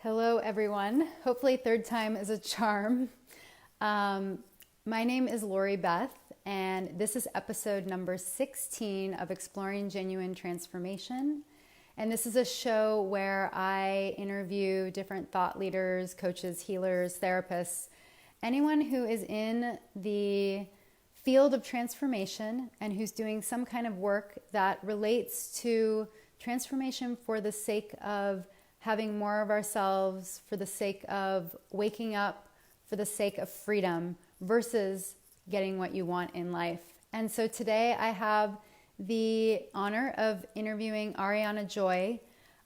Hello, everyone. Hopefully, third time is a charm. My name is Lori Beth, and this is episode number 16 of Exploring Genuine Transformation. And this is a show where I interview different thought leaders, coaches, healers, therapists, anyone who is in the field of transformation and who's doing some kind of work that relates to transformation for the sake of having more of ourselves, for the sake of waking up, for the sake of freedom versus getting what you want in life. And so today I have the honor of interviewing Aurianna Joy.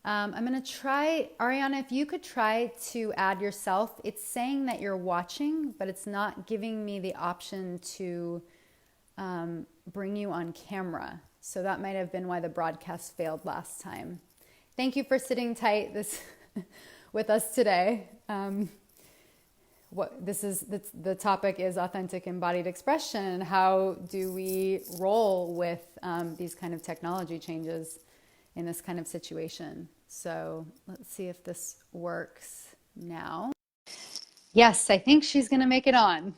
I'm going to try, Aurianna, if you could try to add yourself. It's saying that you're watching, but it's not giving me the option to bring you on camera. So that might have been why the broadcast failed last time. Thank you for sitting tight with us today. The topic is authentic embodied expression. How do we roll with these kind of technology changes in this kind of situation? So let's see if this works now. Yes, I think she's going to make it on.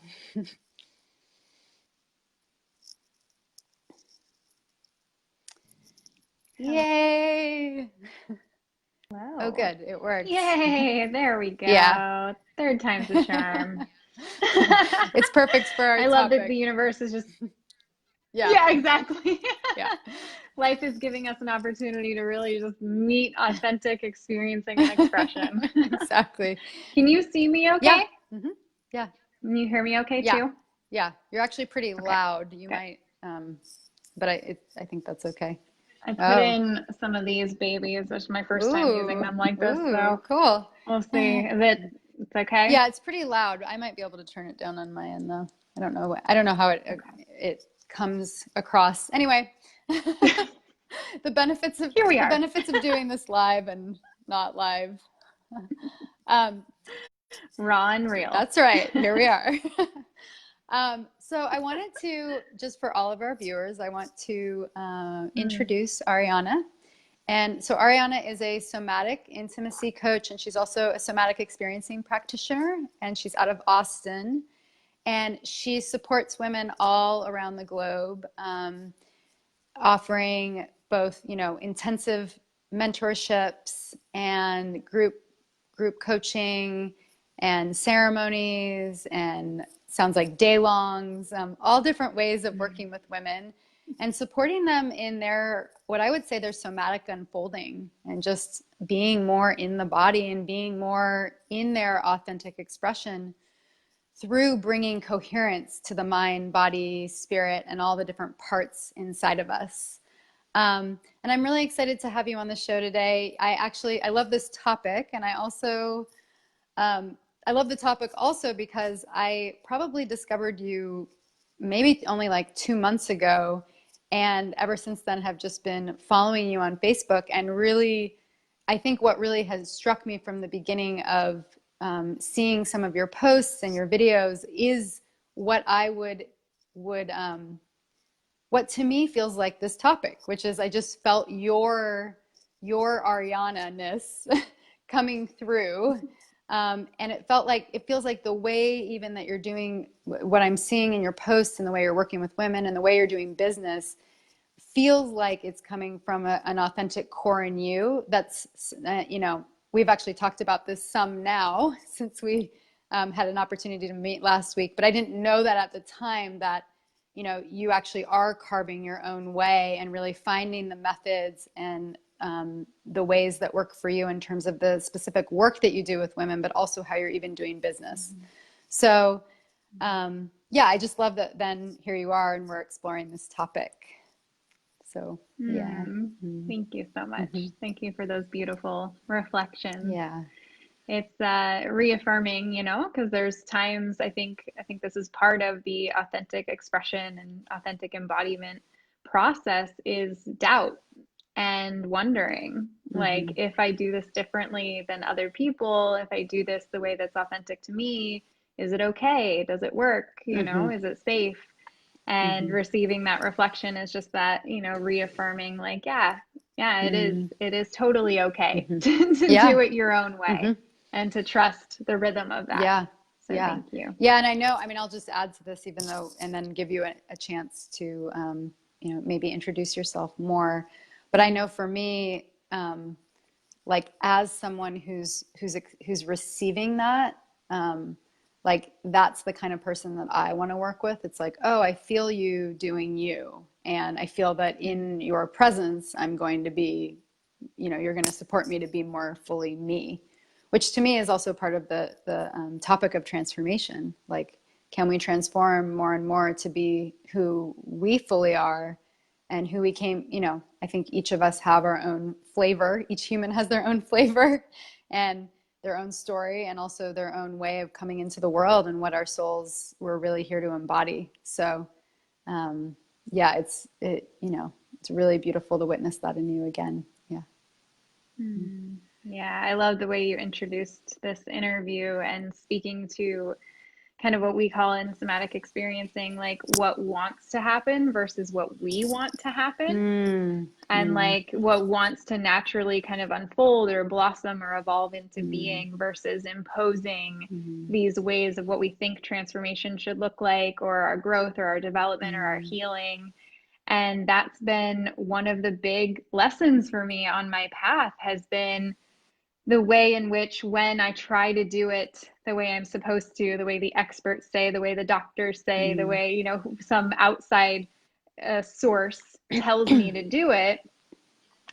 Yay! Wow. Oh, good. It worked. Yay, there we go. Yeah. Third time's a charm. It's perfect for our I love topic. that the universe is just, Yeah. yeah, exactly. Yeah. Life is giving us an opportunity to really just meet authentic experiencing and expression. Exactly. Can you see me okay? Yeah. Mm-hmm. Yeah. Can you hear me okay Yeah. too? Yeah. You're actually pretty loud. You Okay. might, but I think that's okay. I put in some of these babies. This is my first time using them like this, so Cool. we'll see. It's okay? Yeah, it's pretty loud. I might be able to turn it down on my end though. I don't know. I don't know how it comes across. Anyway, the benefits of doing this live and not live. Raw and real. That's right. Here we are. So I wanted to, just for all of our viewers, I want to introduce Aurianna. And so Aurianna is a somatic intimacy coach, and she's also a somatic experiencing practitioner, and she's out of Austin. And she supports women all around the globe, offering both, intensive mentorships and group coaching and ceremonies and sounds like day-longs, all different ways of working with women and supporting them in their, what I would say, their somatic unfolding and just being more in the body and being more in their authentic expression through bringing coherence to the mind, body, spirit, and all the different parts inside of us. And I'm really excited to have you on the show today. I love this topic, and I also I love the topic also because I probably discovered you maybe only like 2 months ago, and ever since then have just been following you on Facebook. And really, I think what really has struck me from the beginning of seeing some of your posts and your videos is what I would what to me feels like this topic, which is I just felt your Aurianna-ness coming through. And it feels like the way even that you're doing what I'm seeing in your posts and the way you're working with women and the way you're doing business feels like it's coming from an authentic core in you. That's, we've actually talked about this some now since we had an opportunity to meet last week, but I didn't know that at the time that, you actually are carving your own way and really finding the methods and the ways that work for you in terms of the specific work that you do with women, but also how you're even doing business. Mm-hmm. So, I just love that then here you are and we're exploring this topic. So, yeah. Mm-hmm. Thank you so much. Mm-hmm. Thank you for those beautiful reflections. Yeah. It's reaffirming, because there's times I think this is part of the authentic expression and authentic embodiment process is doubt and wondering, like, if I do this differently than other people, if I do this the way that's authentic to me, is it okay? Does it work? Is it safe? And receiving that reflection is just that, reaffirming, like, it is totally okay to do it your own way. and to trust the rhythm of that. Yeah. So Yeah. thank you. Yeah. And I know, I mean, I'll just add to this, even though, and then give you a chance to, maybe introduce yourself more. But I know for me, like as someone who's receiving that, like that's the kind of person that I want to work with. It's like, oh, I feel you doing you, and I feel that in your presence, I'm going to be, you're going to support me to be more fully me, which to me is also part of the topic of transformation. Like, can we transform more and more to be who we fully are and who we came, I think each of us have our own flavor. Each human has their own flavor and their own story, and also their own way of coming into the world and what our souls were really here to embody. So, yeah, it's really beautiful to witness that in you again. Yeah. Yeah, I love the way you introduced this interview and speaking to kind of what we call in somatic experiencing, like what wants to happen versus what we want to happen. And like what wants to naturally kind of unfold or blossom or evolve into being versus imposing these ways of what we think transformation should look like, or our growth or our development or our healing. And that's been one of the big lessons for me on my path, has been the way in which when I try to do it the way I'm supposed to, the way the experts say, the way the doctors say, the way, some outside source tells me to do it,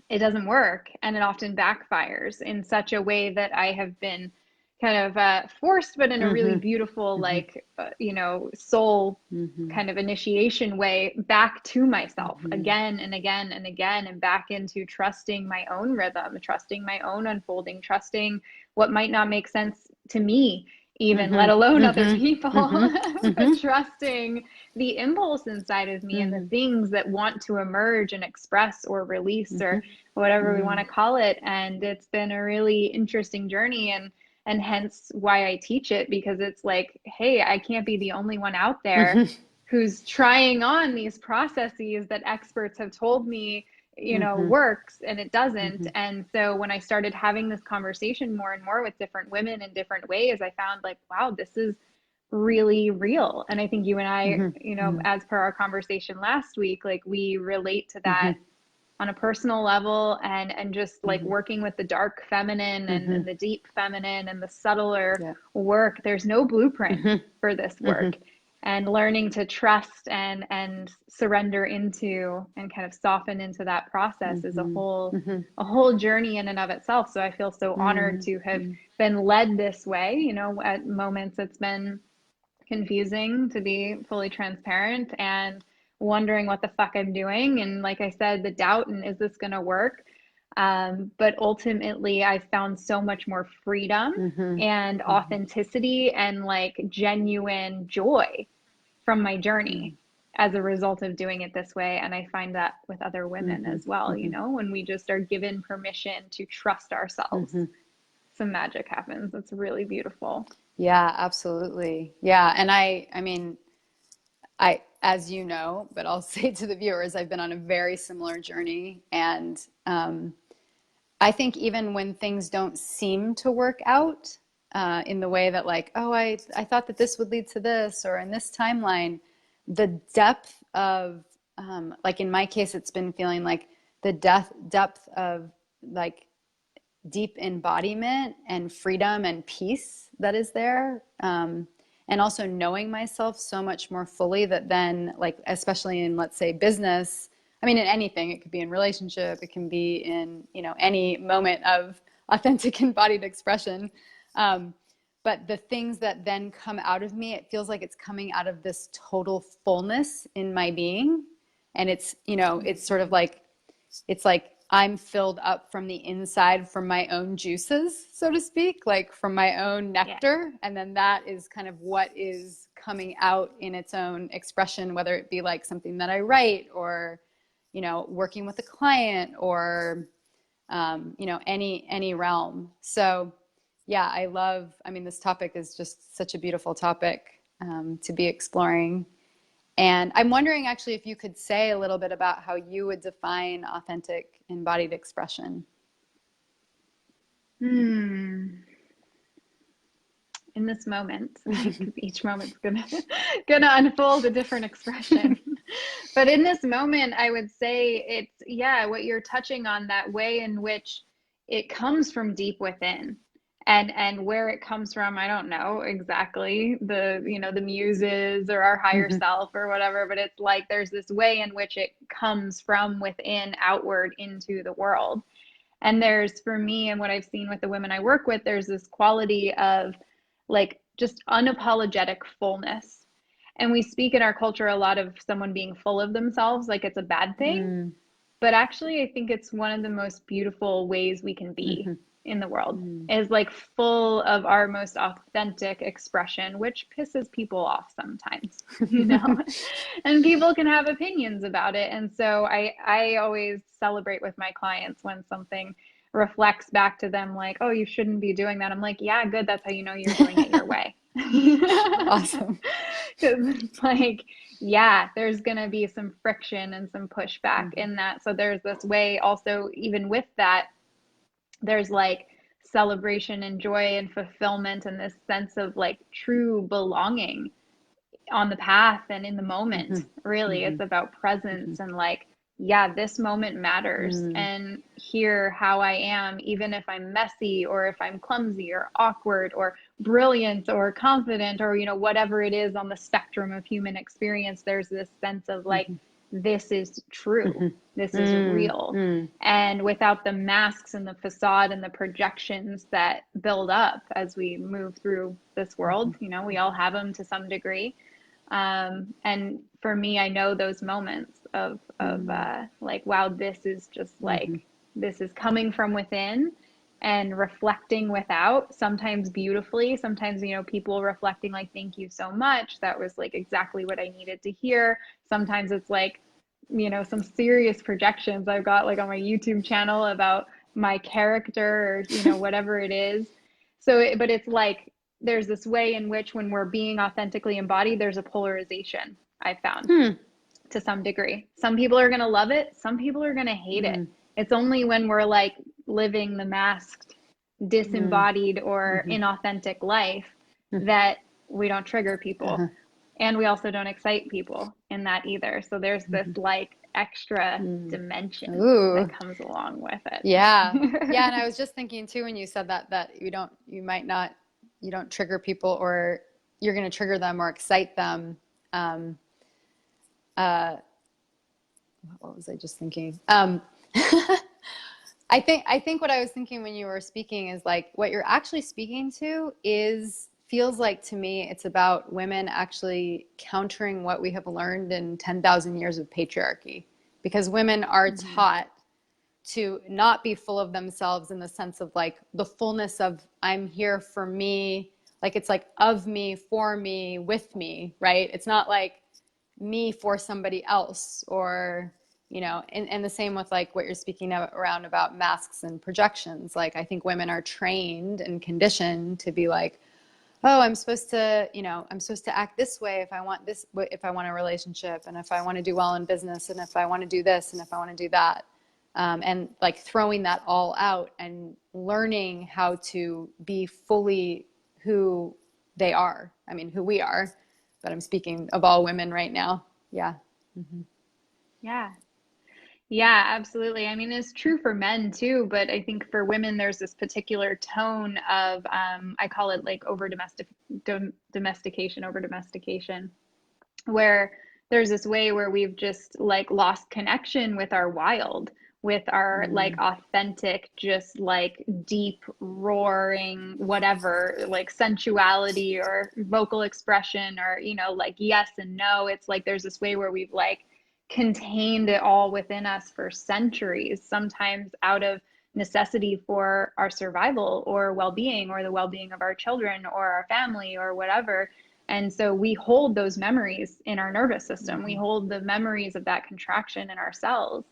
it doesn't work. And it often backfires in such a way that I have been kind of forced, but in a really beautiful, like, soul kind of initiation way, back to myself again and again and again, and back into trusting my own rhythm, trusting my own unfolding, trusting what might not make sense to me, even let alone other people, but trusting the impulse inside of me and the things that want to emerge and express or release or whatever we want to call it. And it's been a really interesting journey, and hence why I teach it, because it's like, hey, I can't be the only one out there who's trying on these processes that experts have told me, works, and it doesn't. And so when I started having this conversation more and more with different women in different ways, I found like, wow, this is really real. And I think you and I, as per our conversation last week, like we relate to that on a personal level, and just like working with the dark feminine and the deep feminine and the subtler work. There's no blueprint for this work. And learning to trust and surrender into and kind of soften into that process is a whole journey in and of itself. So I feel so honored to have been led this way. At moments it's been confusing, to be fully transparent, and wondering what the fuck I'm doing. And like I said, the doubt, and is this going to work? But ultimately I found so much more freedom and authenticity and like genuine joy from my journey as a result of doing it this way. And I find that with other women as well, when we just are given permission to trust ourselves, some magic happens. It's really beautiful. Yeah, absolutely. Yeah. And I mean, as you know, but I'll say to the viewers, I've been on a very similar journey. And I think even when things don't seem to work out in the way that like, oh, I thought that this would lead to this, or in this timeline, the depth of, like in my case, it's been feeling like the depth of like deep embodiment and freedom and peace that is there. And also knowing myself so much more fully, that then, like, especially in, let's say, business, I mean, in anything, it could be in relationship, it can be in, any moment of authentic embodied expression. But the things that then come out of me, it feels like it's coming out of this total fullness in my being. And it's, it's sort of like, it's like I'm filled up from the inside from my own juices, so to speak, like from my own nectar. Yeah. And then that is kind of what is coming out in its own expression, whether it be like something that I write, or, working with a client, or, any realm. So yeah, I mean, this topic is just such a beautiful topic to be exploring. And I'm wondering actually if you could say a little bit about how you would define authentic embodied expression. this moment, each moment's gonna unfold a different expression. But in this moment, I would say it's, yeah, what you're touching on, that way in which it comes from deep within. And where it comes from, I don't know exactly, the, you know, the muses or our higher self or whatever, but it's like there's this way in which it comes from within outward into the world. And there's, for me, and what I've seen with the women I work with, there's this quality of like just unapologetic fullness. And we speak in our culture a lot of someone being full of themselves, like it's a bad thing. But actually, I think it's one of the most beautiful ways we can be in the world, is like full of our most authentic expression, which pisses people off sometimes, you know, and people can have opinions about it. And so I always celebrate with my clients when something reflects back to them like, oh, you shouldn't be doing that. I'm like, yeah, good. That's how you know you're doing it your way. Awesome. Because it's like, yeah, there's going to be some friction and some pushback in that. So there's this way also, even with that, there's like celebration and joy and fulfillment and this sense of like true belonging on the path and in the moment. Really, it's about presence and like, yeah, this moment matters. And here how I am, even if I'm messy or if I'm clumsy or awkward or brilliant or confident or, you know, whatever it is on the spectrum of human experience, there's this sense of like, this is true. This is real. And without the masks and the facade and the projections that build up as we move through this world, you know, we all have them to some degree. And for me, I know those moments of like, wow, this is just like, this is coming from within and reflecting without, sometimes beautifully, sometimes, you know, people reflecting like, thank you so much. That was like exactly what I needed to hear. Sometimes it's like, you know, some serious projections I've got like on my YouTube channel about my character or, you know, whatever it is. So, but it's like, there's this way in which when we're being authentically embodied, there's a polarization I found to some degree. Some people are going to love it. Some people are going to hate it. It's only when we're like living the masked, disembodied or inauthentic life that we don't trigger people. And we also don't excite people in that either. So there's this like extra dimension that comes along with it. Yeah. Yeah. And I was just thinking too, when you said that you don't trigger people, or you're going to trigger them or excite them. What was I just thinking? I think what I was thinking when you were speaking is like, what you're actually speaking to feels like to me, it's about women actually countering what we have learned in 10,000 years of patriarchy, because women are taught to not be full of themselves in the sense of like the fullness of I'm here for me. Like it's like of me, for me, with me, right? It's not like me for somebody else, or, you know, and the same with like what you're speaking around about masks and projections. Like I think women are trained and conditioned to be like, oh, I'm supposed to act this way if I want this, if I want a relationship, and if I want to do well in business, and if I want to do this, and if I want to do that. And like throwing that all out and learning how to be fully who they are. I mean, who we are, but I'm speaking of all women right now. Yeah. Yeah. Yeah, absolutely. I mean, it's true for men too, but I think for women, there's this particular tone of, I call it like domestication, where there's this way where we've just like lost connection with our wild, with our like authentic, just like deep roaring, whatever, like sensuality or vocal expression, or, you know, like yes and no. It's like, there's this way where we've like contained it all within us for centuries, sometimes out of necessity for our survival or well-being, or the well-being of our children or our family or whatever. And so we hold those memories in our nervous system. We hold the memories of that contraction in our cells.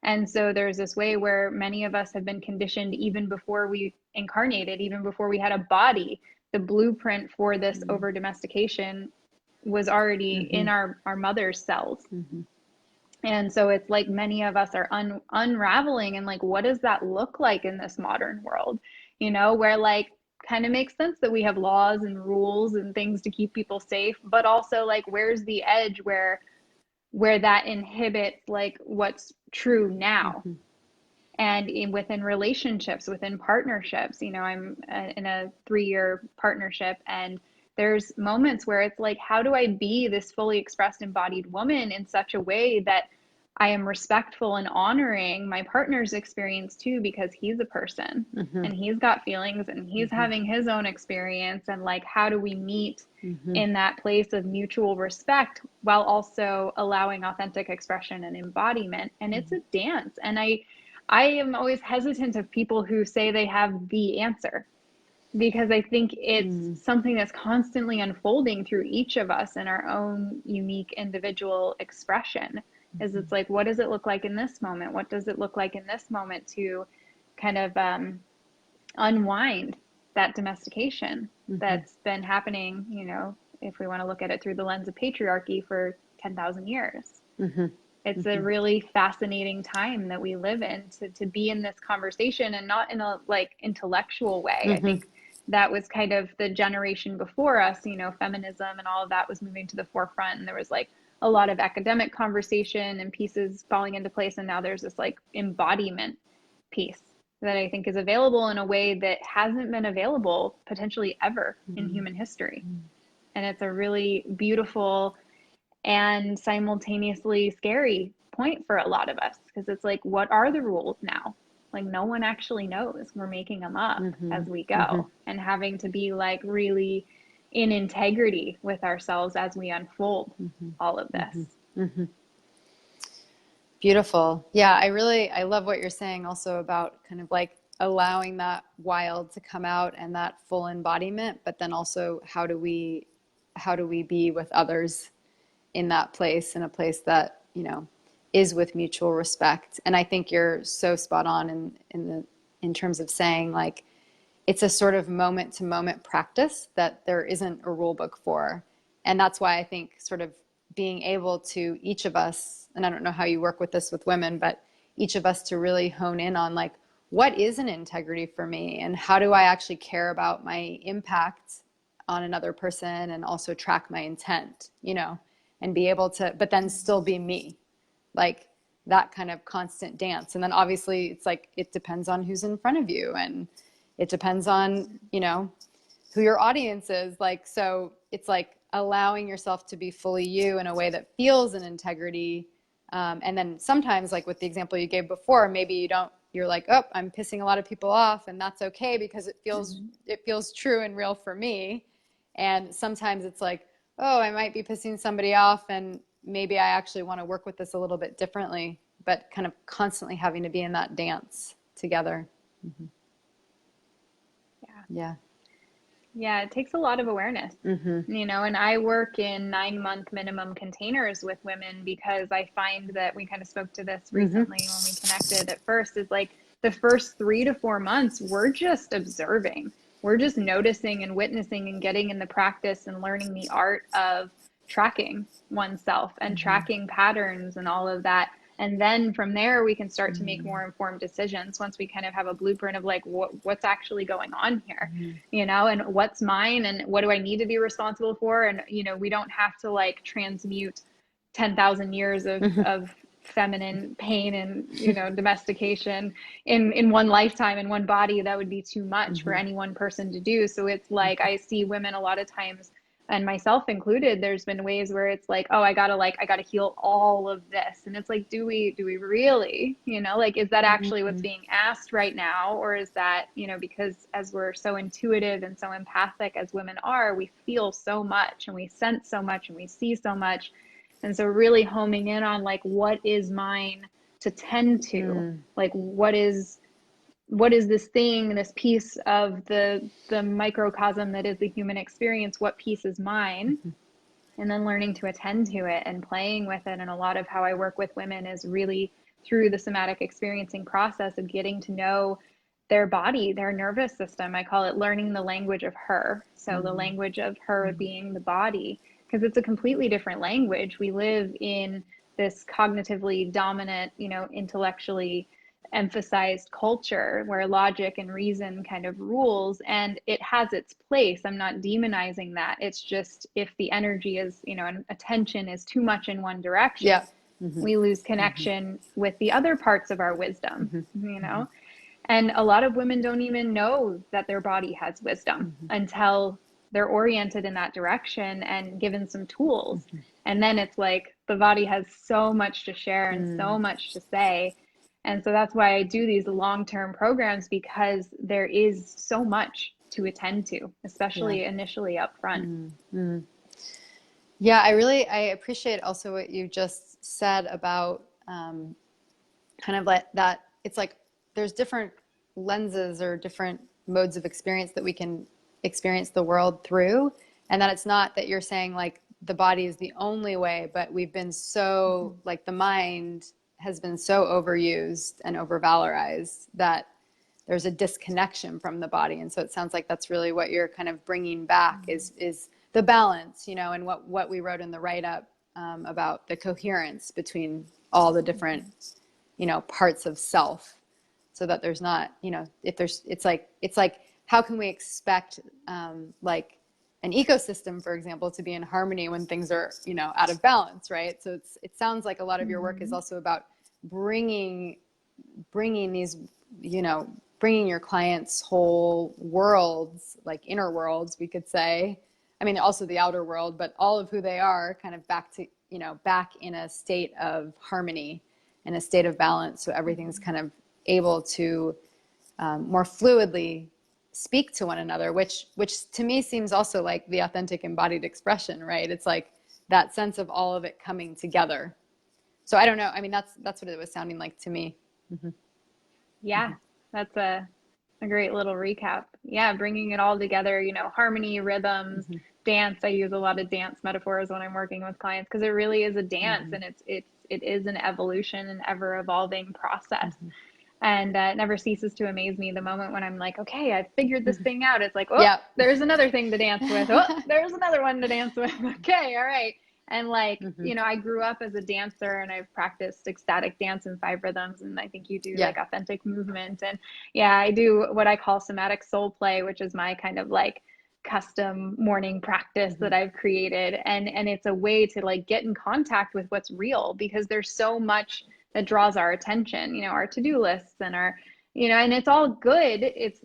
And so there's this way where many of us have been conditioned even before we incarnated, even before we had a body. The blueprint for this over domestication was already in our mother's cells. And so it's like many of us are unraveling and like, what does that look like in this modern world? You know, where like kind of makes sense that we have laws and rules and things to keep people safe, but also like where's the edge where that inhibits like what's true now. And within relationships, within partnerships, you know, I'm in a 3-year partnership, and there's moments where it's like, how do I be this fully expressed embodied woman in such a way that I am respectful and honoring my partner's experience too, because he's a person and he's got feelings and he's having his own experience. And like, how do we meet in that place of mutual respect while also allowing authentic expression and embodiment? And it's a dance. And I am always hesitant of people who say they have the answer, because I think it's something that's constantly unfolding through each of us in our own unique individual expression. Is it's like, what does it look like in this moment? What does it look like in this moment to kind of unwind that domestication that's been happening, you know, if we want to look at it through the lens of patriarchy for 10,000 years. It's a really fascinating time that we live in to be in this conversation, and not in a like intellectual way. I think that was kind of the generation before us, you know, feminism and all of that was moving to the forefront, and there was like a lot of academic conversation and pieces falling into place. And now there's this like embodiment piece that I think is available in a way that hasn't been available potentially ever in human history. And it's a really beautiful and simultaneously scary point for a lot of us, because it's like, what are the rules now? Like, no one actually knows. We're making them up as we go, and having to be like really in integrity with ourselves as we unfold all of this. Beautiful. Yeah, I love what you're saying also about kind of like allowing that wild to come out and that full embodiment, but then also how do we be with others in that place, in a place that, you know, is with mutual respect. And I think you're so spot on in terms of saying like, it's a sort of moment to moment practice that there isn't a rule book for. And that's why I think sort of being able to, each of us, and I don't know how you work with this with women, but each of us to really hone in on like, what is an integrity for me? And how do I actually care about my impact on another person, and also track my intent, you know, and be able to, but then still be me, like that kind of constant dance. And then obviously it's like, it depends on who's in front of you, and it depends on, you know, who your audience is. Like, so it's like allowing yourself to be fully you in a way that feels an integrity. And then sometimes, like with the example you gave before, maybe you're like, oh, I'm pissing a lot of people off, and that's okay because it feels true and real for me. And sometimes it's like, oh, I might be pissing somebody off, and maybe I actually want to work with this a little bit differently, but kind of constantly having to be in that dance together. Yeah, it takes a lot of awareness, you know, and I work in 9-month minimum containers with women, because I find that we kind of spoke to this recently when we connected at first, is like the first 3 to 4 months, we're just observing. We're just noticing and witnessing and getting in the practice and learning the art of tracking oneself and tracking patterns and all of that. And then from there, we can start to make more informed decisions once we kind of have a blueprint of like, what's actually going on here, you know, and what's mine and what do I need to be responsible for? And, you know, we don't have to like transmute 10,000 years of feminine pain and, you know, domestication in one lifetime, in one body. That would be too much for any one person to do. So it's like, I see women a lot of times, and myself included, there's been ways where it's like, oh, I gotta heal all of this. And it's like, do we really, you know, like, is that actually what's being asked right now? Or is that, you know, because as we're so intuitive and so empathic as women are, we feel so much and we sense so much and we see so much. And so really homing in on like, what is mine to tend to, like, what is this thing, this piece of the microcosm that is the human experience, what piece is mine? And then learning to attend to it and playing with it. And a lot of how I work with women is really through the somatic experiencing process of getting to know their body, their nervous system. I call it learning the language of her. So the language of her being the body, because it's a completely different language. We live in this cognitively dominant, you know, intellectually emphasized culture where logic and reason kind of rules, and it has its place. I'm not demonizing that. It's just if the energy is, and attention is too much in one direction, Yeah. we lose connection with the other parts of our wisdom. And a lot of women don't even know that their body has wisdom until they're oriented in that direction and given some tools. And then it's like the body has so much to share and so much to say. And so that's why I do these long-term programs, because there is so much to attend to, especially initially up front. Yeah, I appreciate also what you just said about kind of like that. It's like there's different lenses or different modes of experience that we can experience the world through, and that it's not that you're saying like the body is the only way, but we've been so like the mind has been so overused and overvalorized that there's a disconnection from the body. And so it sounds like that's really what you're kind of bringing back is the balance, and what we wrote in the write-up about the coherence between all the different, parts of self, so that there's not, if there's, it's like, how can we expect like an ecosystem, for example, to be in harmony when things are, out of balance, right? So it sounds like a lot of your work is also about bringing these, bringing your clients' whole worlds, like inner worlds, we could say. I mean, also the outer world, but all of who they are kind of back to, back in a state of harmony, in a state of balance. So everything's kind of able to more fluidly speak to one another, which to me seems also like the authentic embodied expression, right? It's like that sense of all of it coming together. So I don't know. I mean, that's what it was sounding like to me. Yeah, that's a great little recap. Yeah, bringing it all together, harmony, rhythms, dance. I use a lot of dance metaphors when I'm working with clients, because it really is a dance, and it is an evolution, an ever evolving process. And it never ceases to amaze me the moment when I'm like, okay, I figured this thing out. It's like, oh, there's another thing to dance with. Oh, there's another one to dance with. Okay, all right. And like, I grew up as a dancer, and I've practiced ecstatic dance in 5 rhythms. And I think you do like authentic movement. And I do what I call somatic soul play, which is my kind of like custom morning practice that I've created. And it's a way to like get in contact with what's real, because there's so much that draws our attention, our to-do lists and our, and it's all good. It's,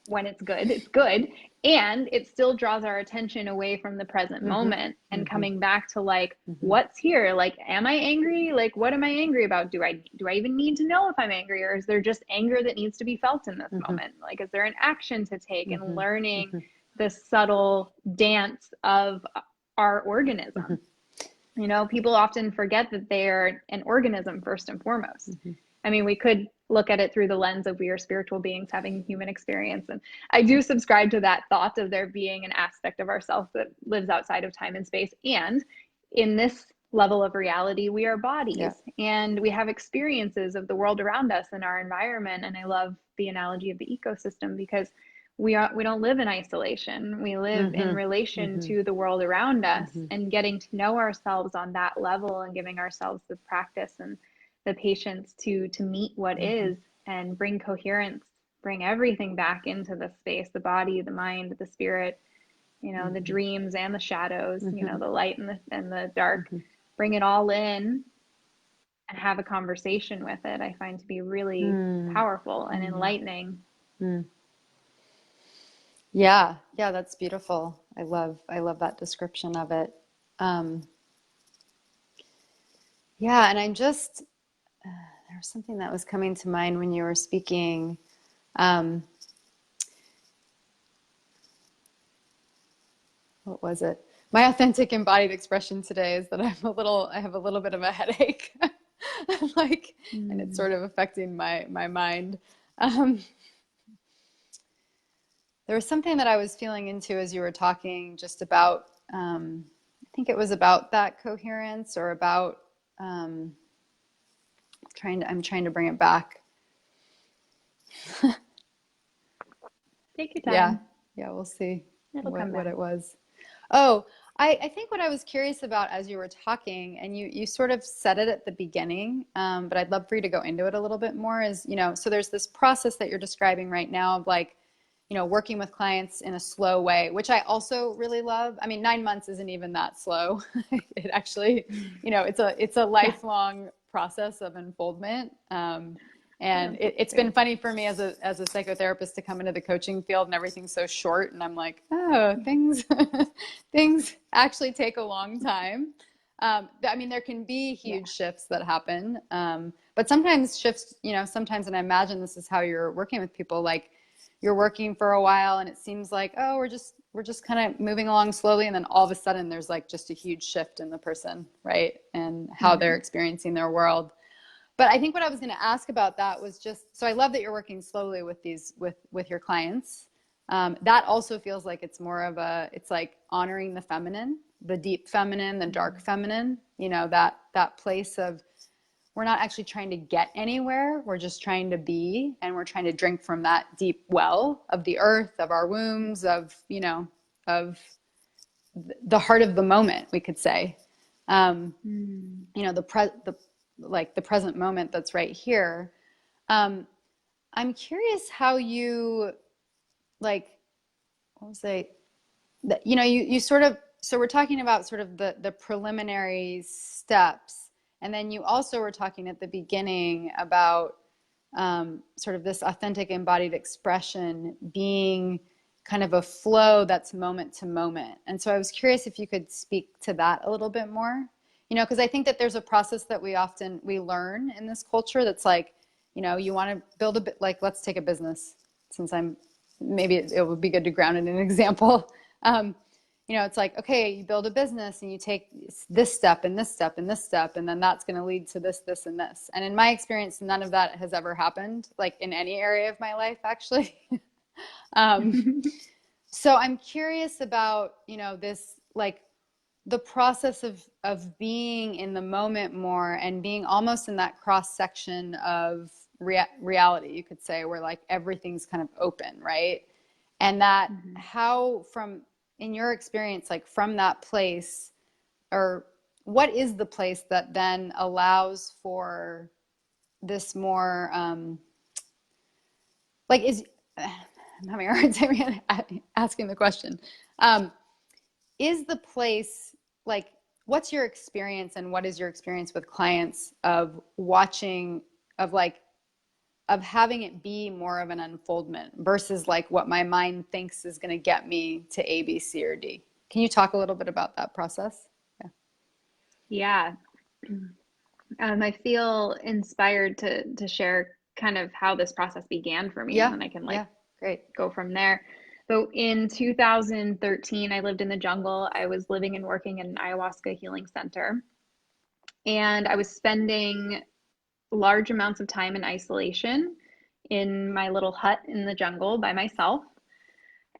when it's good, it's good. And it still draws our attention away from the present moment and coming back to like, what's here? Like, am I angry? Like, what am I angry about? Do I even need to know if I'm angry, or is there just anger that needs to be felt in this moment? Like, is there an action to take? And learning the subtle dance of our organism. People often forget that they're an organism first and foremost. I mean, we could look at it through the lens of we are spiritual beings having human experience. And I do subscribe to that thought of there being an aspect of ourselves that lives outside of time and space. And in this level of reality, we are bodies and we have experiences of the world around us and our environment. And I love the analogy of the ecosystem, because we don't live in isolation. We live in relation to the world around us, and getting to know ourselves on that level and giving ourselves the practice and the patience to meet what is and bring coherence, bring everything back into the space, the body, the mind, the spirit, the dreams and the shadows, the light and the dark, bring it all in and have a conversation with it. I find to be really powerful and enlightening. Yeah, that's beautiful. I love that description of it. And I'm just, there was something that was coming to mind when you were speaking. What was it? My authentic embodied expression today is that I have a little bit of a headache, and it's sort of affecting my mind. There was something that I was feeling into as you were talking, just about, I think it was about that coherence, or about, I'm trying to bring it back. Take your time. Yeah, we'll see It'll come what back. it was. Oh, I think what I was curious about as you were talking, and you sort of said it at the beginning, but I'd love for you to go into it a little bit more, is, so there's this process that you're describing right now of like, working with clients in a slow way, which I also really love. I mean, 9 months isn't even that slow. It actually, it's a Yeah. lifelong process of unfoldment. And it's been funny for me as a psychotherapist to come into the coaching field and everything's so short. And I'm like, oh, things actually take a long time. I mean, there can be Yeah. huge shifts that happen. But sometimes shifts, sometimes, and I imagine this is how you're working with people, like you're working for a while and it seems like, oh, we're just kind of moving along slowly. And then all of a sudden there's like just a huge shift in the person, right? And how they're Hmm. experiencing their world. But I think what I was going to ask about that was just, so I love that you're working slowly with with your clients. That also feels like it's more of it's like honoring the feminine, the deep feminine, the dark feminine, that place of, we're not actually trying to get anywhere. We're just trying to be, and we're trying to drink from that deep well of the earth, of our wombs, of the heart of the moment, we could say. Um, Mm. the present moment that's right here. Um, I'm curious how you like, what was I, you sort of, so we're talking about sort of the preliminary steps. And then you also were talking at the beginning about sort of this authentic embodied expression being kind of a flow that's moment to moment. And so I was curious if you could speak to that a little bit more, because I think that there's a process that we learn in this culture that's like, you want to build a bit, like, let's take a business, since maybe it would be good to ground it in an example. Um, it's like, okay, you build a business and you take this step and this step and this step, and then that's going to lead to this, this, and this. And in my experience, none of that has ever happened, like in any area of my life, actually. um, so I'm curious about, this, like the process of being in the moment more and being almost in that cross section of reality, you could say, where like everything's kind of open, right? And that Mhm. how from in your experience, like from that place, or what is the place that then allows for this more like is I'm having a hard time asking the question. Um, is the place like, what's your experience and what is your experience with clients of watching, of like, of having it be more of an unfoldment versus like what my mind thinks is going to get me to A, B, C, or D? Can you talk a little bit about that process? Yeah. Yeah. I feel inspired to share kind of how this process began for me, and Yeah. then I can like Yeah. Great. go from there. So in 2013, I lived in the jungle. I was living and working in an ayahuasca healing center, and I was spending large amounts of time in isolation in my little hut in the jungle by myself.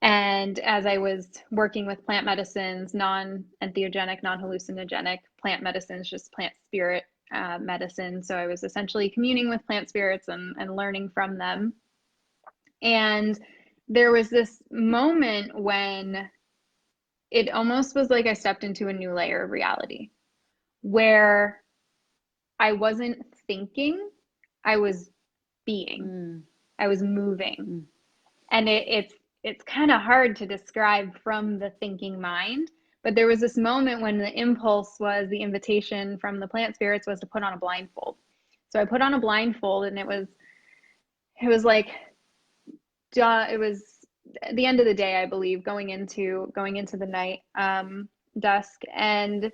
And as I was working with plant medicines, non-entheogenic, non-hallucinogenic plant medicines, just plant spirit medicine. So I was essentially communing with plant spirits and learning from them. And there was this moment when it almost was like I stepped into a new layer of reality where I wasn't thinking, I was being, Mm, I was moving. mm, And it's kind of hard to describe from the thinking mind, but there was this moment when the impulse was, the invitation from the plant spirits was to put on a blindfold. So I put on a blindfold, and it was like it was the end of the day, I believe, going into the night, dusk, and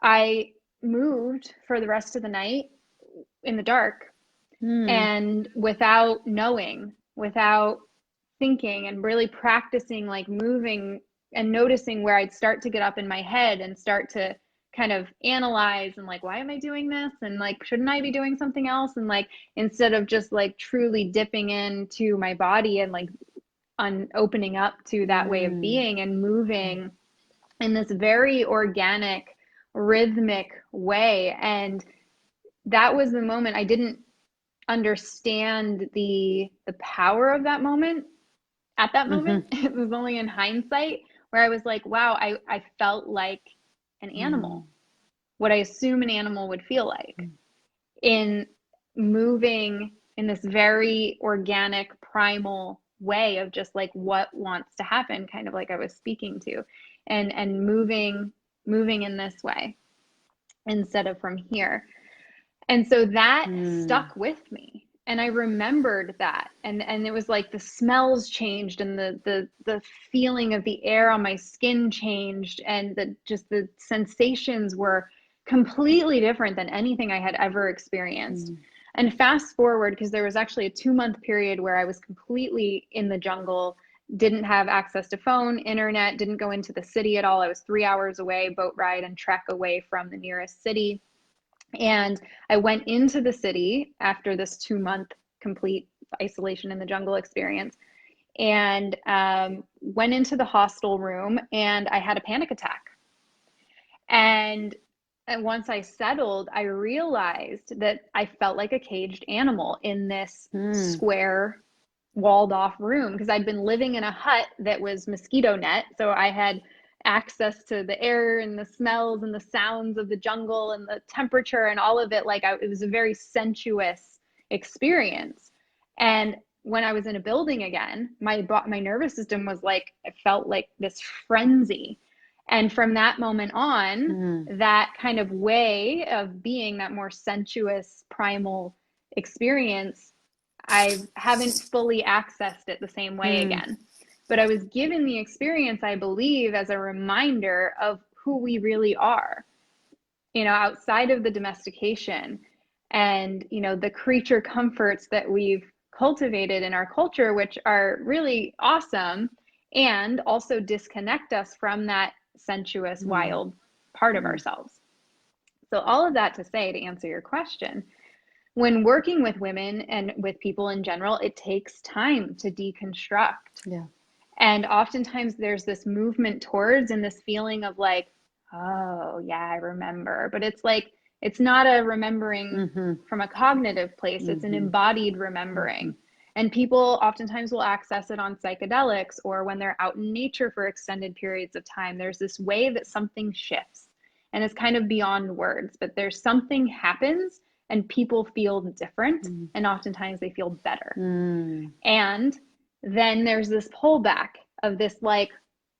I moved for the rest of the night in the dark, mm, and without knowing, without thinking, and really practicing like moving and noticing where I'd start to get up in my head and start to kind of analyze and like, why am I doing this? And like, shouldn't I be doing something else? And like, instead of just like truly dipping into my body and like opening up to that way of mm, being and moving in this very organic, rhythmic way. And that was the moment I didn't understand the power of that moment at that mm-hmm, moment. It was only in hindsight where I was like, wow, I felt like an animal, what I assume an animal would feel like, in moving in this very organic, primal way of just like what wants to happen, kind of like I was speaking to, and moving in this way instead of from here. And so that stuck with me. And I remembered that. And it was like the smells changed, and the feeling of the air on my skin changed, and the sensations were completely different than anything I had ever experienced. And fast forward, because there was actually a 2-month period where I was completely in the jungle, didn't have access to phone, internet, didn't go into the city at all. I was 3 hours away, boat ride and trek away from the nearest city. And I went into the city after this 2-month complete isolation in the jungle experience, and went into the hostel room, and I had a panic attack. And once I settled, I realized that I felt like a caged animal in this square, walled off room, because I'd been living in a hut that was mosquito net. So I had access to the air and the smells and the sounds of the jungle and the temperature and all of it. It was a very sensuous experience. And when I was in a building again, my nervous system was like, it felt like this frenzy. And from that moment on, that kind of way of being, that more sensuous, primal experience, I haven't fully accessed it the same way again. But I was given the experience, I believe, as a reminder of who we really are, outside of the domestication and, the creature comforts that we've cultivated in our culture, which are really awesome and also disconnect us from that sensuous, wild part of ourselves. So all of that to say, to answer your question, when working with women and with people in general, it takes time to deconstruct. Yeah. And oftentimes there's this movement towards, and this feeling of like, oh yeah, I remember. But it's like, it's not a remembering from a cognitive place. It's an embodied remembering. And people oftentimes will access it on psychedelics, or when they're out in nature for extended periods of time. There's this way that something shifts, and it's kind of beyond words, but there's something happens and people feel different, and oftentimes they feel better. And then there's this pullback of this, like,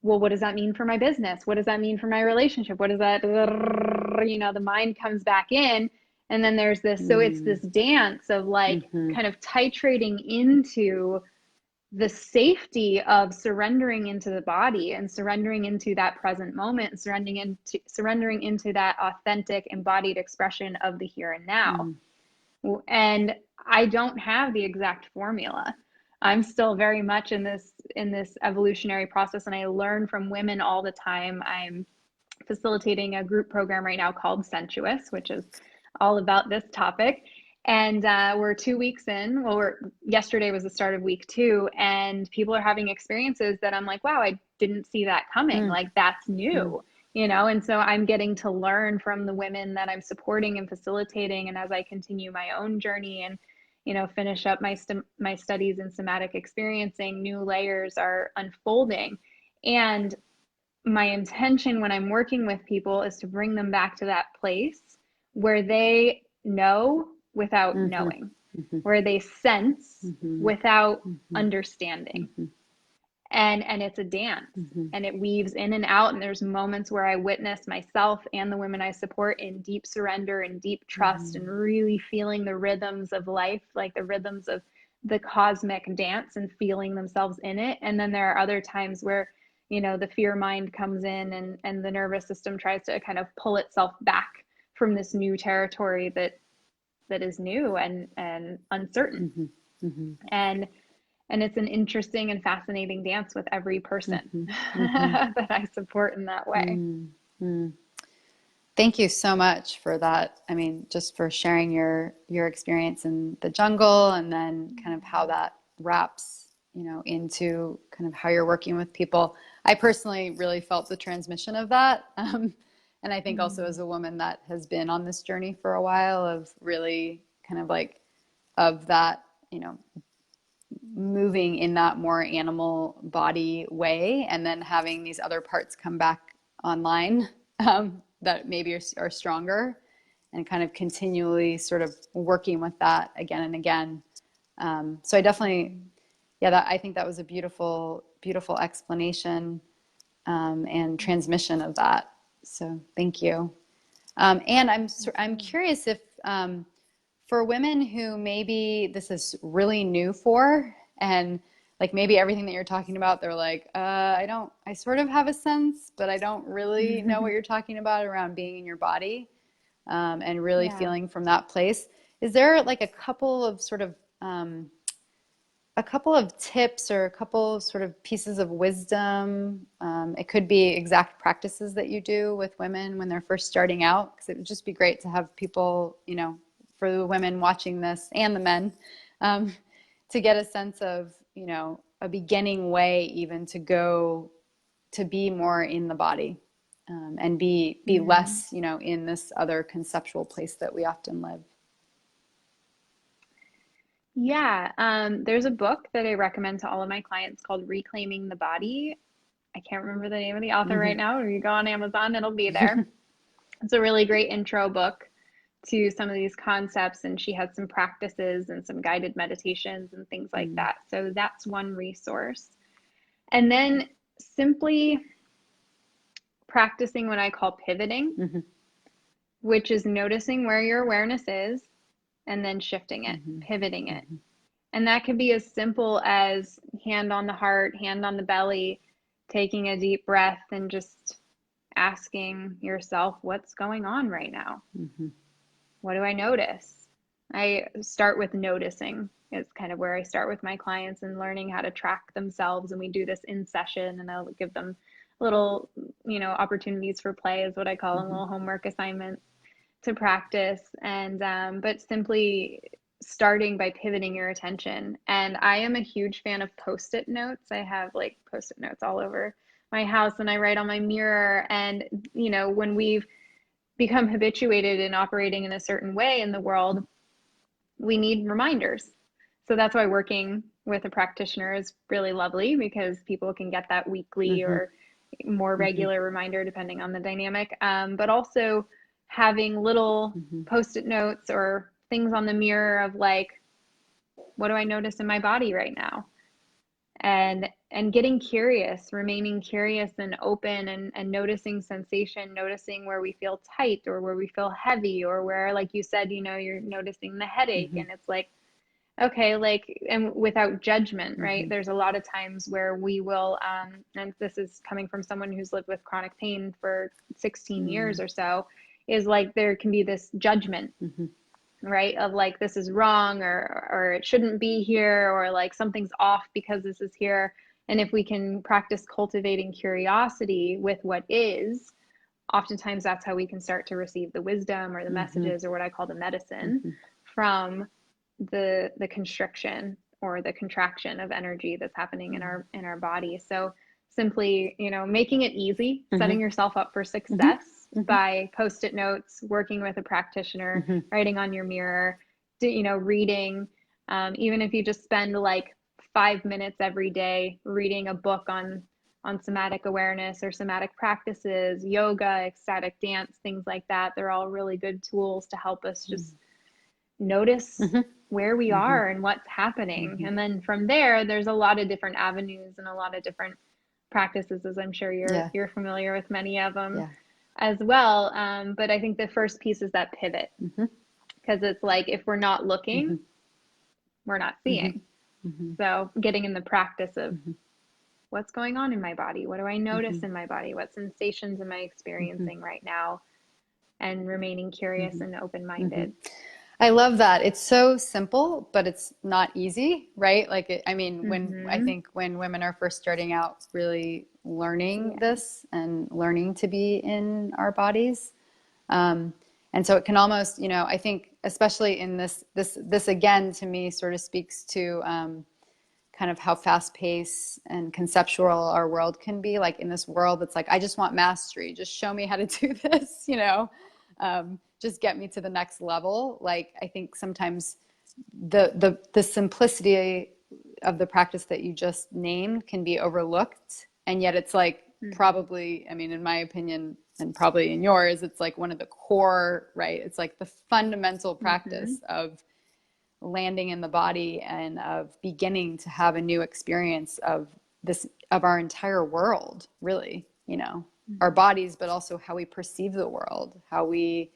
well, what does that mean for my business? What does that mean for my relationship? What does that, the mind comes back in. And then there's this, so it's this dance of like kind of titrating into the safety of surrendering into the body and surrendering into that present moment and surrendering into that authentic embodied expression of the here and now. And I don't have the exact formula. I'm still very much in this evolutionary process, and I learn from women all the time. I'm facilitating a group program right now called Sensuous, which is all about this topic. And we're 2 weeks in. Well, yesterday was the start of week 2, and people are having experiences that I'm like, wow, I didn't see that coming. Like, that's new, And so I'm getting to learn from the women that I'm supporting and facilitating. And as I continue my own journey and, finish up my studies in somatic experiencing, new layers are unfolding. And my intention when I'm working with people is to bring them back to that place where they know without knowing, where they sense without understanding. And it's a dance, and it weaves in and out. And there's moments where I witness myself and the women I support in deep surrender and deep trust, and really feeling the rhythms of life, like the rhythms of the cosmic dance, and feeling themselves in it. And then there are other times where, the fear mind comes in, and the nervous system tries to kind of pull itself back from this new territory that is new and uncertain. And it's an interesting and fascinating dance with every person that I support in that way. Thank you so much for that. I mean, just for sharing your experience in the jungle, and then kind of how that wraps, into kind of how you're working with people. I personally really felt the transmission of that. And I think also as a woman that has been on this journey for a while, of really kind of like, of that, moving in that more animal body way, and then having these other parts come back online that maybe are stronger, and kind of continually sort of working with that again and again. So I definitely, yeah, I think that was a beautiful, beautiful explanation and transmission of that. So thank you. And I'm curious if for women who maybe this is really new for, and like maybe everything that you're talking about, they're like, I sort of have a sense, but I don't really know what you're talking about around being in your body and really Yeah. feeling from that place. Is there like a couple of sort of a couple of tips or a couple of sort of pieces of wisdom? It could be exact practices that you do with women when they're first starting out, because it would just be great to have people, you know, for the women watching this and the men, to get a sense of, you know, a beginning way even to go to be more in the body and be less, you know, in this other conceptual place that we often live. Yeah, there's a book that I recommend to all of my clients called Reclaiming the Body. I can't remember the name of the author right now. If you go on Amazon, it'll be there. It's a really great intro book to some of these concepts, and she has some practices and some guided meditations and things like that. So that's one resource. And then simply practicing what I call pivoting, which is noticing where your awareness is and then shifting it, pivoting it. And that could be as simple as hand on the heart, hand on the belly, taking a deep breath and just asking yourself, what's going on right now? What do I notice? I start with noticing. It's kind of where I start with my clients and learning how to track themselves. And we do this in session, and I'll give them little, you know, opportunities for play is what I call them, little homework assignments to practice. And, but simply starting by pivoting your attention. And I am a huge fan of Post-it notes. I have like Post-it notes all over my house, and I write on my mirror. And, you know, when we've become habituated in operating in a certain way in the world, we need reminders. So that's why working with a practitioner is really lovely, because people can get that weekly or more regular reminder depending on the dynamic. But also having little Post-it notes or things on the mirror of like, what do I notice in my body right now? And getting curious, remaining curious and open, and noticing sensation, noticing where we feel tight or where we feel heavy, or where, like you said, you know, you're noticing the headache, and it's like, okay, like, and without judgment, right? There's a lot of times where we will, and this is coming from someone who's lived with chronic pain for 16 years or so, is like there can be this judgment, right? Of like, this is wrong, or it shouldn't be here, or like something's off because this is here. And if we can practice cultivating curiosity with what is, oftentimes that's how we can start to receive the wisdom or the messages, or what I call the medicine from the constriction or the contraction of energy that's happening in our body. So simply, you know, making it easy, setting yourself up for success by Post-it notes, working with a practitioner, writing on your mirror, you know, reading, even if you just spend like 5 minutes every day reading a book on somatic awareness or somatic practices, yoga, ecstatic dance, things like that. They're all really good tools to help us just notice where we are and what's happening. And then from there, there's a lot of different avenues and a lot of different practices, as I'm sure you're familiar with many of them as well. But I think the first piece is that pivot, because it's like, if we're not looking, we're not seeing. So getting in the practice of what's going on in my body? What do I notice in my body? What sensations am I experiencing right now? And remaining curious and open-minded. I love that. It's so simple, but it's not easy, right? Like, I mean, when I think when women are first starting out really learning this and learning to be in our bodies. And so it can almost, you know, I think especially in this again, to me sort of speaks to kind of how fast paced and conceptual our world can be. Like in this world that's like, I just want mastery. Just show me how to do this, you know? Just get me to the next level. Like, I think sometimes the simplicity of the practice that you just named can be overlooked. And yet it's like probably, I mean, in my opinion, and probably in yours, it's like one of the core, right? It's like the fundamental practice of landing in the body and of beginning to have a new experience of this, of our entire world, really, you know, our bodies, but also how we perceive the world, how we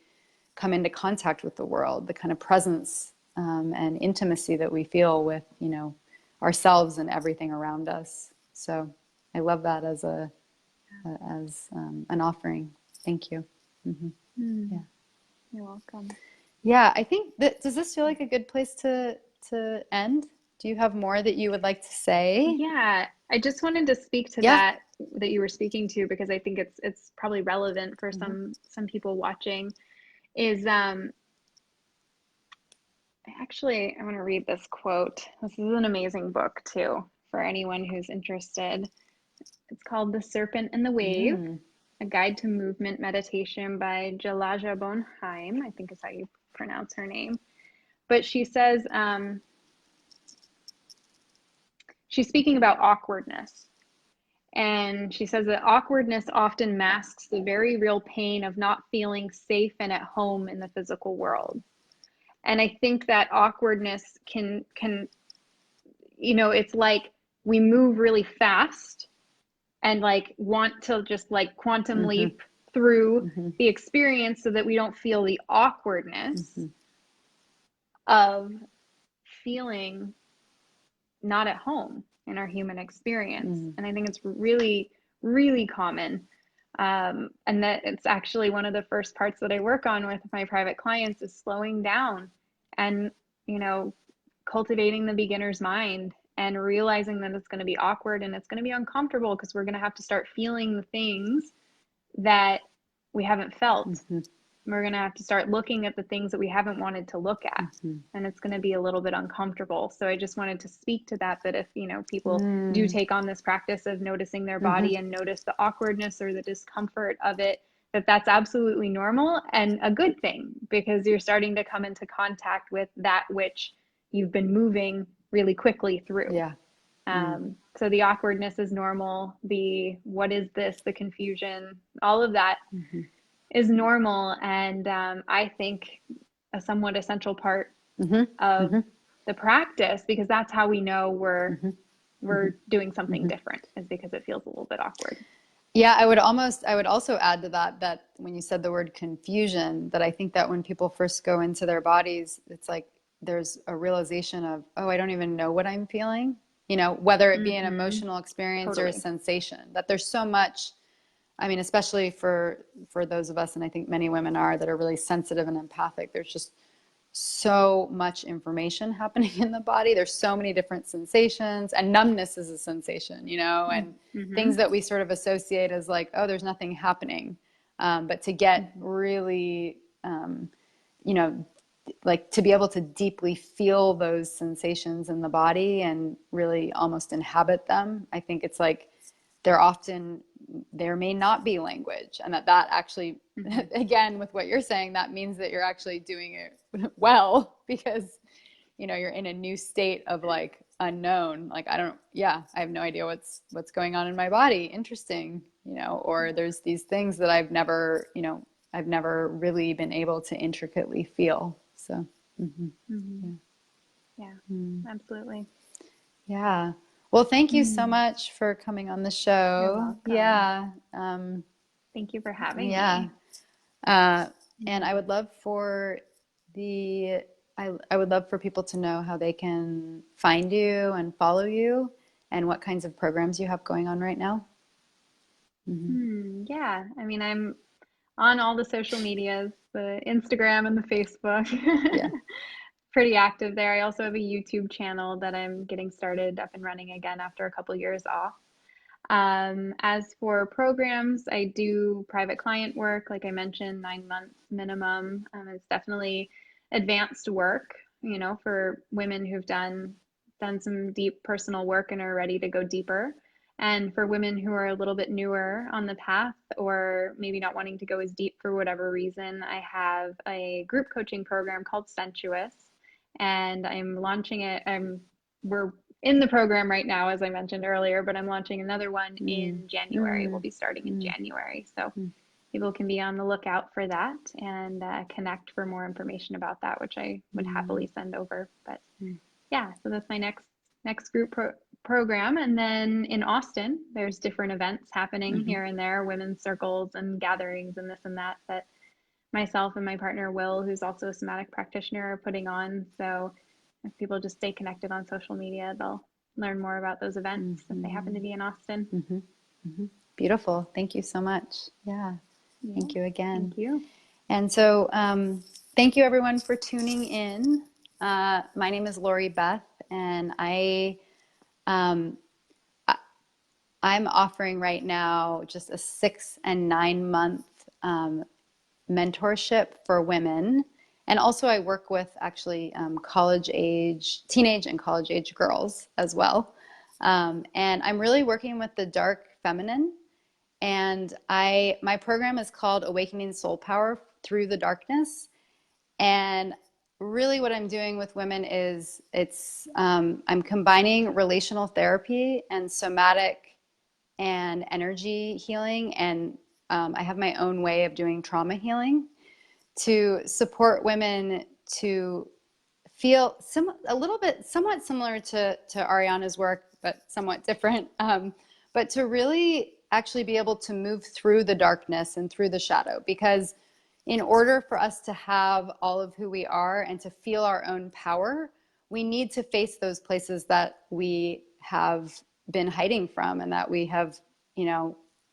come into contact with the world, the kind of presence and intimacy that we feel with, you know, ourselves and everything around us. So I love that as an offering. Thank you. Yeah. You're welcome. Yeah, I think that, does this feel like a good place to end? Do you have more that you would like to say? Yeah, I just wanted to speak to Yeah. that you were speaking to, because I think it's probably relevant for some people watching. Is I want to read this quote. This is an amazing book too for anyone who's interested. It's called The Serpent and the Wave, A Guide to Movement Meditation by Jalaja Bonheim, I think is how you pronounce her name. But she says, she's speaking about awkwardness. And she says that awkwardness often masks the very real pain of not feeling safe and at home in the physical world. And I think that awkwardness can, you know, it's like we move really fast and like want to just like quantum leap through the experience so that we don't feel the awkwardness of feeling not at home in our human experience. And I think it's really, really common. And that it's actually one of the first parts that I work on with my private clients is slowing down and, you know, cultivating the beginner's mind and realizing that it's going to be awkward and it's going to be uncomfortable because we're going to have to start feeling the things that we haven't felt. We're going to have to start looking at the things that we haven't wanted to look at. And it's going to be a little bit uncomfortable. So I just wanted to speak to that, that if, you know, people do take on this practice of noticing their body and notice the awkwardness or the discomfort of it, that's absolutely normal and a good thing, because you're starting to come into contact with that which you've been moving really quickly through. So the awkwardness is normal. The what is this, the confusion, all of that is normal, and I think a somewhat essential part of the practice, because that's how we know we're doing something different, is because it feels a little bit awkward. Yeah, I would also add to that when you said the word confusion, that I think that when people first go into their bodies, it's like there's a realization of, oh, I don't even know what I'm feeling, you know, whether it be an emotional experience or a sensation, that there's so much. I mean, especially for those of us, and I think many women are, that are really sensitive and empathic, there's just so much information happening in the body. There's so many different sensations, and numbness is a sensation, you know, and things that we sort of associate as like, oh, there's nothing happening. But to get really, you know, like to be able to deeply feel those sensations in the body and really almost inhabit them, I think it's like there may not be language, and that actually, again, with what you're saying, that means that you're actually doing it well, because, you know, you're in a new state of like unknown, like I have no idea what's going on in my body. Interesting, you know, or there's these things that I've never really been able to intricately feel. So Absolutely. Yeah. Well, thank you so much for coming on the show. Yeah. Thank you for having me. And I would love for I would love for people to know how they can find you and follow you, and what kinds of programs you have going on right now. Yeah. I mean, I'm on all the social medias, the Instagram and the Facebook. Yeah. Pretty active there. I also have a YouTube channel that I'm getting started up and running again after a couple years off. As for programs, I do private client work, like I mentioned, 9 months minimum. It's definitely advanced work, you know, for women who've done some deep personal work and are ready to go deeper. And for women who are a little bit newer on the path, or maybe not wanting to go as deep for whatever reason, I have a group coaching program called Sensuous, and I'm launching it. in the program right now, as I mentioned earlier, but I'm launching another one Mm. in January. We'll Mm. be starting in Mm. January. So Mm. people can be on the lookout for that and connect for more information about that, which I would happily send over. But Mm. yeah, so that's my next group program. And then in Austin, there's different events happening Mm-hmm. here and there, women's circles and gatherings and this and that myself and my partner Will, who's also a somatic practitioner, are putting on. So if people just stay connected on social media, they'll learn more about those events if they happen Mm-hmm. to be in Austin. Mm-hmm. Mm-hmm. Beautiful. Thank you so much. Yeah. Yeah, Thank you again. thank you. And so, thank you everyone for tuning in. My name is Lori Beth, and um, I'm offering right now just a 6 and 9 month mentorship for women. And also I work with actually college age, teenage and college age girls as well. And I'm really working with the dark feminine. And my program is called Awakening Soul Power Through the Darkness. And really what I'm doing with women is I'm combining relational therapy and somatic and energy healing. And I have my own way of doing trauma healing to support women to feel a little bit somewhat similar to Aurianna's work, but somewhat different. But to really actually be able to move through the darkness and through the shadow, because in order for us to have all of who we are and to feel our own power, we need to face those places that we have been hiding from and that we have,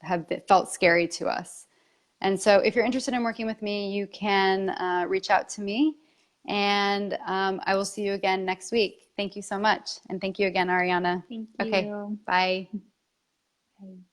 have felt scary to us. And so if you're interested in working with me, you can reach out to me, and I will see you again next week. Thank you so much. And thank you again, Aurianna. Thank Okay, you. bye. Bye.